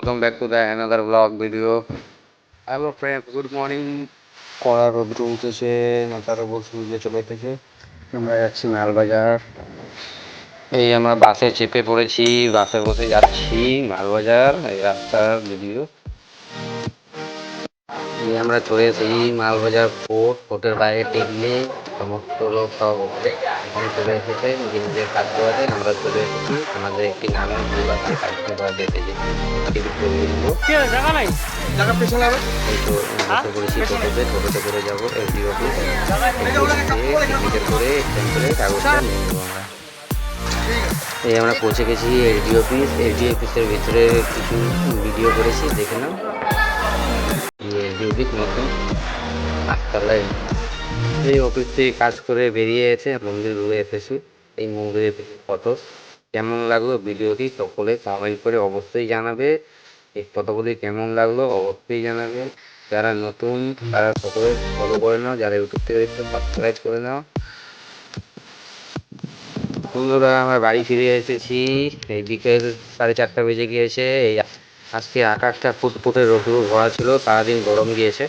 welcome back to the another vlog video. Hello friends, good morning. কড়া রোদ্র উঠেছে, মাথার উপর সূর্য চলে এসেছে। আমরা যাচ্ছি মালবাজার। এই আমরা বাসে চেপে পড়েছি, বাসে বসে যাচ্ছি মালবাজার। এই রাস্তার ভিডিও। এই আমরা চলে এসেছি মালবাজার কোর্টের বাইরে টেকলে সমস্ত লোক সব এখানে চলে এসেছে, নিজের কাজ করাতে। আমরা চলে এসেছি আমাদের একটি নামের ভুল আছে, কাজটি করাতে এসেছি। এই তো বসে পড়েছি টোটোতে, টোটোতে করে যাবো এসডি অফিস। টিকিটের করে স্ট্যাম্প করে কাগজটা নিয়ে নেবো আমরা। এই আমরা পৌঁছে গেছি এসডি অফিস। এসডি অফিসের ভিতরে কিছু ভিডিও করেছি, দেখে নাও। এসডি অফিস মতো আটতলায়। এই অফিস থেকে কাজ করে বেরিয়ে এসে মন্দির ঘুরে এসেছি। এই মন্দিরের ফটো কেমন লাগলো ভিডিওটি সকলে কমেন্ট করে অবশ্যই জানাবে। এই ফটোগুলি কেমন লাগলো অবশ্যই জানাবে। যারা নতুন তারা সকলে ফলো করে নাও, যারা ইউটিউব থেকে দেখছো সাবস্ক্রাইব করে নাও। বন্ধুরা আমরা বাড়ি ফিরে এসেছি, এই বিকেল 4:30 বেজে গিয়েছে। এই আজকে আকাশটা ফুটফুটে রোদ্দুর ভরা ছিল, সারাদিন গরম গিয়েছে।